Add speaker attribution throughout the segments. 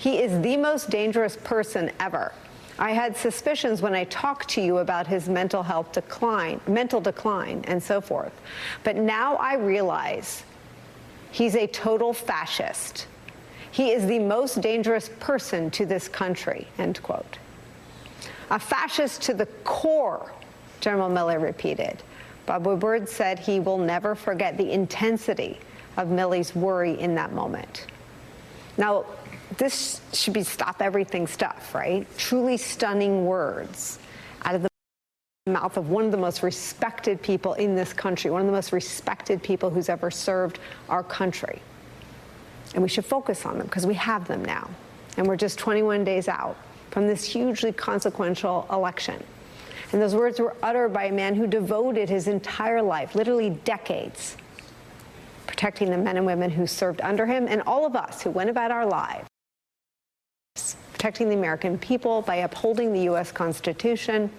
Speaker 1: He is the most dangerous person ever. I had suspicions when I talked to you about his mental decline, and so forth. But now I realize he's a total fascist. He is the most dangerous person to this country, end quote. A fascist to the core, General Milley repeated. Bob Woodward said he will never forget the intensity of Milley's worry in that moment. Now, this should be stop everything stuff, right? Truly stunning words out of the mouth of one of the most respected people in this country, one of the most respected people who's ever served our country. And we should focus on them because we have them now. And we're just 21 days out from this hugely consequential election. And those words were uttered by a man who devoted his entire life, literally decades, protecting the men and women who served under him and all of us who went about our lives, protecting the American people by upholding the U.S. Constitution.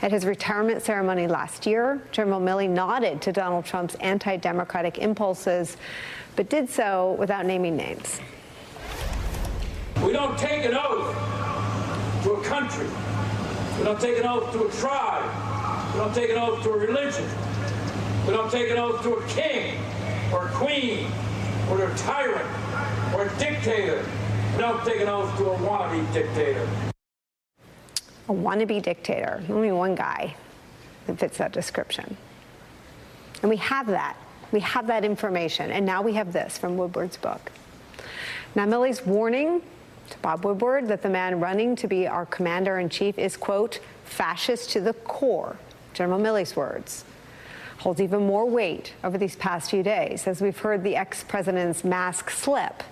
Speaker 1: At his retirement ceremony last year, General Milley nodded to Donald Trump's anti-democratic impulses, but did so without naming names.
Speaker 2: We don't take an oath to a country. We don't take an oath to a tribe. We don't take an oath to a religion. We don't take an oath to a king or a queen or a tyrant or a dictator. We don't take an oath to a wannabe dictator.
Speaker 1: A wannabe dictator. Only one guy that fits that description. And we have that. We have that information. And now we have this from Woodward's book. Now, Milley's warning to Bob Woodward that the man running to be our commander-in-chief is, quote, fascist to the core, General Milley's words, holds even more weight over these past few days as we've heard the ex-president's mask slip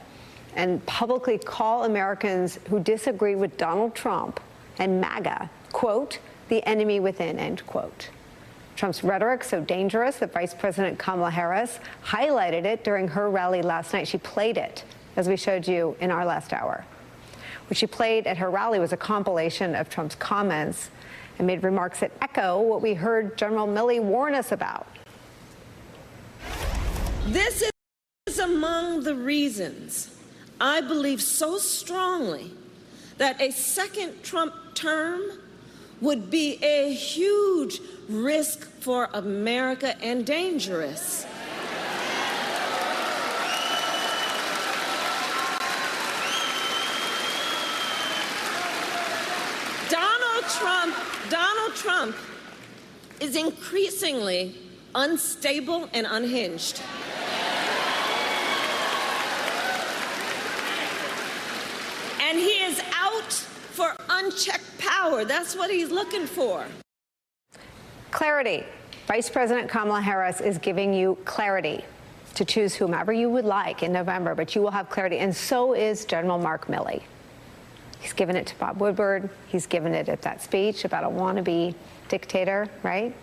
Speaker 1: and publicly call Americans who disagree with Donald Trump and MAGA, quote, the enemy within, end quote. Trump's rhetoric so dangerous that Vice President Kamala Harris highlighted it during her rally last night. She played it, as we showed you in our last hour. What she played at her rally was a compilation of Trump's comments and made remarks that echo what we heard General Milley warn us about.
Speaker 3: This is among the reasons I believe so strongly that a second Trump term would be a huge risk for America and dangerous. Donald Trump is increasingly unstable and unhinged. And he is out for unchecked power. That's what he's looking for.
Speaker 1: Clarity. Vice President Kamala Harris is giving you clarity to choose whomever you would like in November, but you will have clarity, and so is General Mark Milley. He's given it to Bob Woodward. He's given it at that speech about a wannabe dictator, right?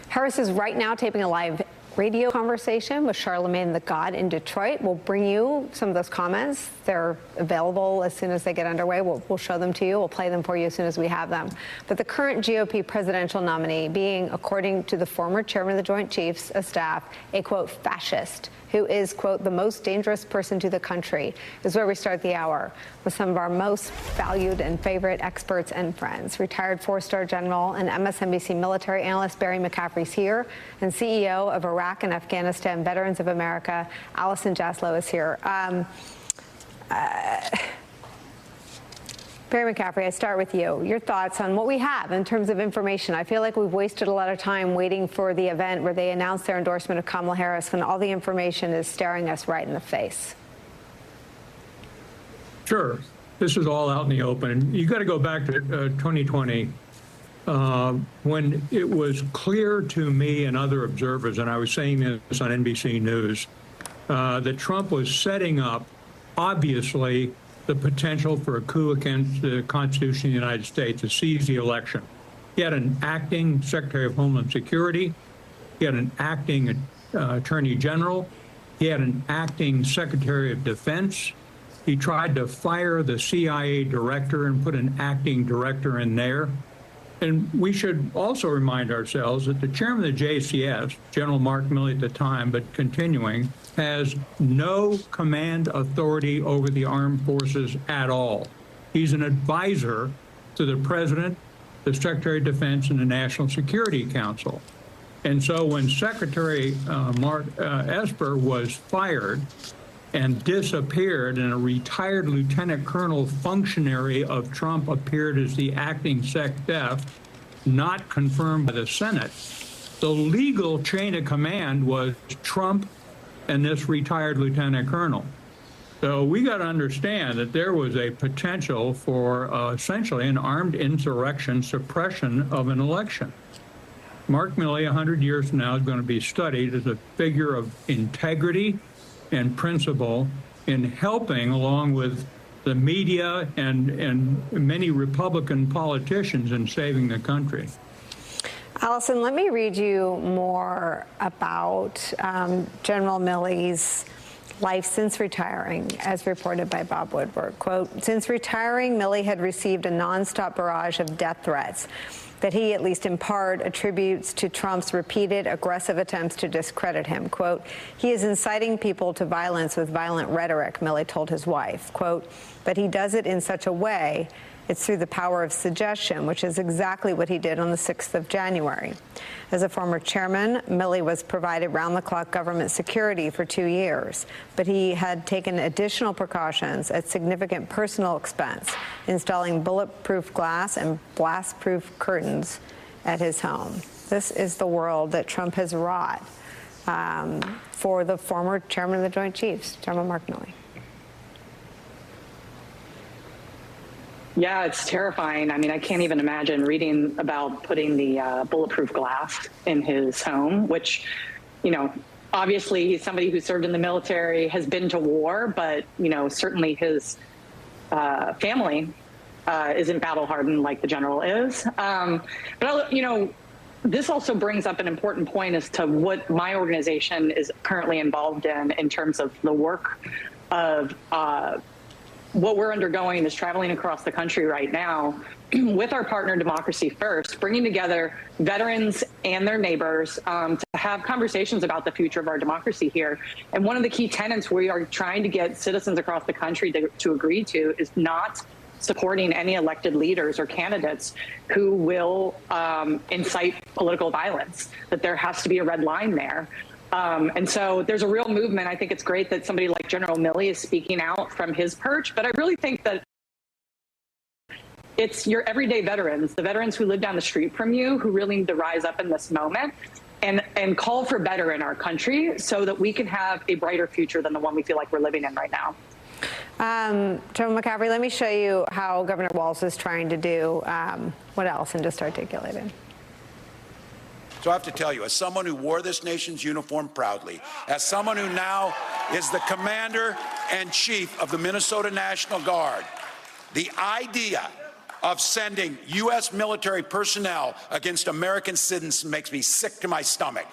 Speaker 1: Harris is right now taping a live radio conversation with Charlemagne the God in Detroit. We'll bring you some of those comments. They're available as soon as they get underway. We'll show them to you. We'll play them for you as soon as we have them. But the current GOP presidential nominee being, according to the former chairman of the Joint Chiefs of Staff, a, quote, fascist, who is, quote, the most dangerous person to the country, is where we start the hour with some of our most valued and favorite experts and friends. Retired four-star general and MSNBC military analyst Barry McCaffrey's here, and CEO of Iraq and Afghanistan Veterans of America, Allison Jaslow, is here. Barry McCaffrey, I start with you. Your thoughts on what we have in terms of information. I feel like we've wasted a lot of time waiting for the event where they announce their endorsement of Kamala Harris when all the information is staring us right in the face.
Speaker 4: Sure. This is all out in the open. You got to go back to 2020 when it was clear to me and other observers, and I was saying this on NBC News, that Trump was setting up, obviously, the potential for a coup against the Constitution of the United States to seize the election. He had an acting Secretary of Homeland Security. He had an acting Attorney General. He had an acting Secretary of Defense. He tried to fire the CIA director and put an acting director in there. And we should also remind ourselves that the chairman of the JCS, General Mark Milley at the time, but continuing, has no command authority over the armed forces at all. He's an advisor to the president, the Secretary of Defense, and the National Security Council. And so when Secretary Mark Esper was fired and disappeared, and a retired lieutenant colonel functionary of Trump appeared as the acting SecDef, not confirmed by the Senate, the legal chain of command was Trump and this retired lieutenant colonel. So we got to understand that there was a potential for essentially an armed insurrection suppression of an election. Mark Milley, 100 years from now, is going to be studied as a figure of integrity and principle in helping, along with the media and many Republican politicians, in saving the country.
Speaker 1: Allison, let me read you more about General Milley's life since retiring, as reported by Bob Woodward. Quote, since retiring, Milley had received a nonstop barrage of death threats that he, at least in part, attributes to Trump's repeated aggressive attempts to discredit him. Quote, he is inciting people to violence with violent rhetoric, Milley told his wife. Quote, but he does it in such a way, it's through the power of suggestion, which is exactly what he did on the 6th of January. As a former chairman, Milley was provided round-the-clock government security for 2 years, but he had taken additional precautions at significant personal expense, installing bulletproof glass and blast-proof curtains at his home. This is the world that Trump has wrought for the former chairman of the Joint Chiefs, General Mark Milley.
Speaker 5: Yeah, it's terrifying. I mean, I can't even imagine reading about putting the bulletproof glass in his home, which, you know, obviously he's somebody who served in the military, has been to war, but, you know, certainly his family isn't battle hardened like the general is. But, you know, this also brings up an important point as to what my organization is currently involved in terms of the work of what we're undergoing is traveling across the country right now with our partner Democracy First, bringing together veterans and their neighbors to have conversations about the future of our democracy here. And one of the key tenets we are trying to get citizens across the country to agree to is not supporting any elected leaders or candidates who will incite political violence, that there has to be a red line there. And so there's a real movement. I think it's great that somebody like General Milley is speaking out from his perch, but I really think that it's your everyday veterans, the veterans who live down the street from you, who really need to rise up in this moment and call for better in our country so that we can have a brighter future than the one we feel like we're living in right now.
Speaker 1: General McCaffrey, let me show you how Governor Wallace is trying to do what else, and just articulate it.
Speaker 6: So I have to tell you, as someone who wore this nation's uniform proudly, as someone who now is the commander-in-chief of the Minnesota National Guard, the idea of sending U.S. military personnel against American citizens makes me sick to my stomach.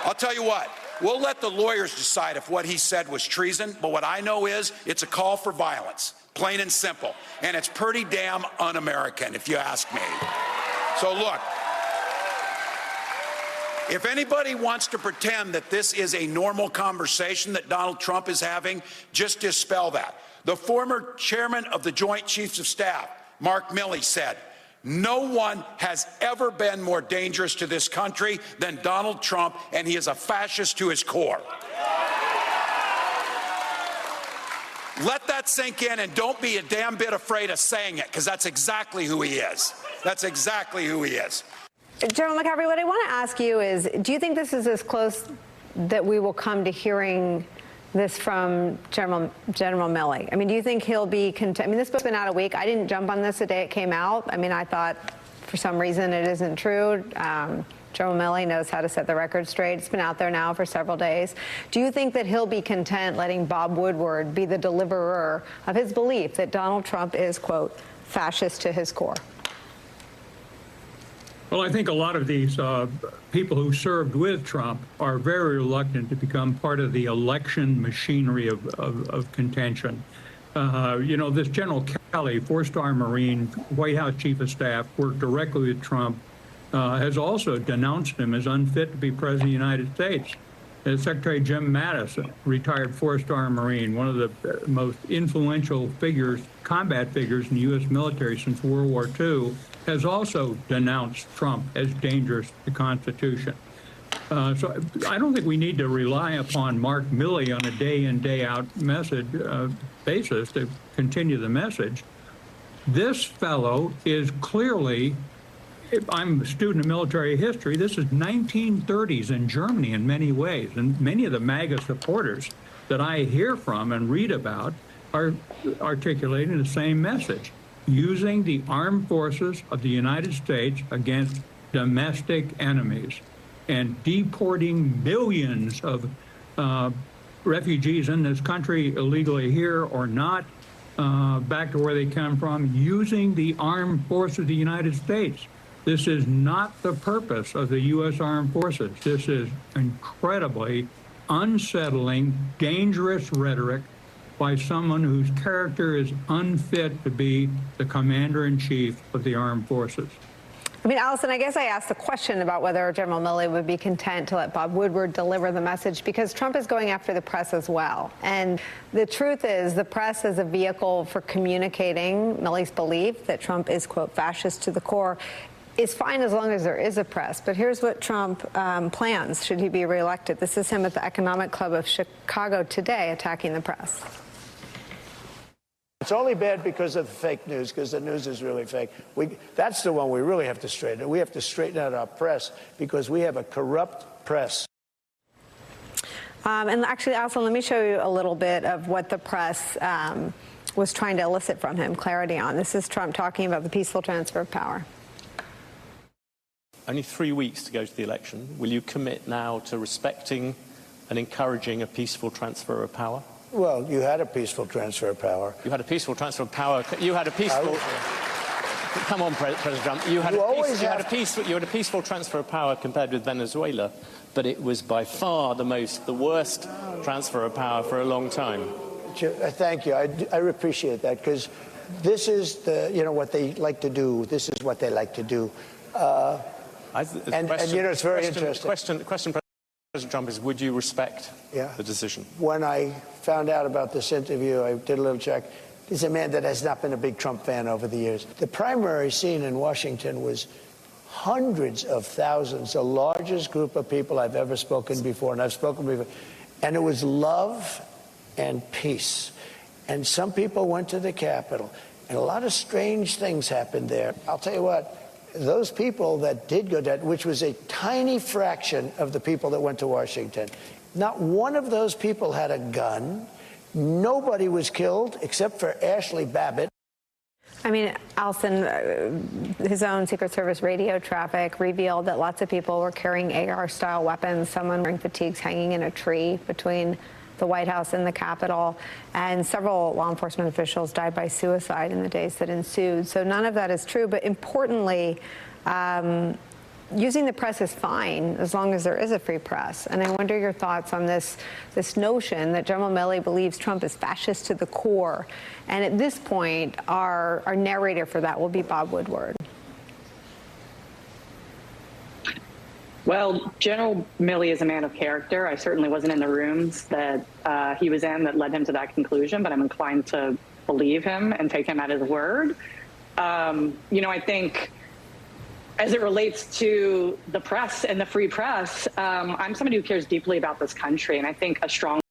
Speaker 6: I'll tell you what, we'll let the lawyers decide if what he said was treason, but what I know is it's a call for violence, plain and simple, and it's pretty damn un-American, if you ask me. So look, if anybody wants to pretend that this is a normal conversation that Donald Trump is having, just dispel that. The former chairman of the Joint Chiefs of Staff, Mark Milley, said, no one has ever been more dangerous to this country than Donald Trump, and he is a fascist to his core. Let that sink in, and don't be a damn bit afraid of saying it, because that's exactly who he is. That's exactly who he is.
Speaker 1: General McCaffrey, what I want to ask you is, do you think this is as close that we will come to hearing this from General Milley? I mean, do you think he'll be content? I mean, this book's been out a week. I didn't jump on this the day it came out. I mean, I thought for some reason it isn't true. General Milley knows how to set the record straight. It's been out there now for several days. Do you think that he'll be content letting Bob Woodward be the deliverer of his belief that Donald Trump is, quote, fascist to his core?
Speaker 4: Well, I think a lot of these people who served with Trump are very reluctant to become part of the election machinery of contention. You know, this General Kelly, four-star Marine, White House Chief of Staff, worked directly with Trump, has also denounced him as unfit to be President of the United States. Secretary Jim Mattis, retired four-star Marine, one of the most influential figures, combat figures in the U.S. military since World War II, has also denounced Trump as dangerous to the Constitution. So I don't think we need to rely upon Mark Milley on a day-in, day-out basis to continue the message. This fellow is clearly, I'm a student of military history, this is 1930s in Germany in many ways, and many of the MAGA supporters that I hear from and read about are articulating the same message, using the armed forces of the United States against domestic enemies and deporting millions of refugees in this country illegally here or not back to where they come from, using the armed forces of the United States. This is not the purpose of the U.S. Armed Forces. This is incredibly unsettling, dangerous rhetoric by someone whose character is unfit to be the commander-in-chief of the armed forces.
Speaker 1: I mean, Allison, I guess I asked the question about whether General Milley would be content to let Bob Woodward deliver the message, because Trump is going after the press as well. And the truth is, the press is a vehicle for communicating Milley's belief that Trump is, quote, fascist to the core, is fine as long as there is a press. But here's what Trump plans should he be reelected. This is him at the Economic Club of Chicago today attacking the press.
Speaker 7: It's only bad because of the fake news, because the news is really fake. That's the one we really have to straighten. We have to straighten out our press because we have a corrupt press.
Speaker 1: And actually, Allison, let me show you a little bit of what the press was trying to elicit from him clarity on. This is Trump talking about the peaceful transfer of power.
Speaker 8: Only 3 weeks to go to the election. Will you commit now to respecting and encouraging a peaceful transfer of power?
Speaker 7: Well, you had a peaceful transfer of power.
Speaker 8: You had a peaceful transfer of power. You had a peaceful... Come on, President Trump. You had a peaceful transfer of power compared with Venezuela, but it was by far the worst transfer of power for a long time.
Speaker 7: Thank you. I appreciate that, because this is what they like to do. This is what they like to do. It's very interesting.
Speaker 8: The question, President Trump, is would you respect the decision?
Speaker 7: When I found out about this interview, I did a little check. He's a man that has not been a big Trump fan over the years. The primary scene in Washington was hundreds of thousands, the largest group of people I've ever spoken before, and I've spoken before. And it was love and peace. And some people went to the Capitol, and a lot of strange things happened there. I'll tell you what. Those people that did go down, which was a tiny fraction of the people that went to Washington, not one of those people had a gun. Nobody was killed except for Ashley Babbitt.
Speaker 1: I mean, Allison, his own Secret Service radio traffic revealed that lots of people were carrying AR-style weapons, someone wearing fatigues hanging in a tree between the White House and the Capitol, and several law enforcement officials died by suicide in the days that ensued. So none of that is true, but importantly, using the press is fine as long as there is a free press. And I wonder your thoughts on this notion that General Milley believes Trump is fascist to the core. And at this point, our narrator for that will be Bob Woodward.
Speaker 5: Well, General Milley is a man of character. I certainly wasn't in the rooms that he was in that led him to that conclusion, but I'm inclined to believe him and take him at his word. I think as it relates to the press and the free press, I'm somebody who cares deeply about this country, and I think a strong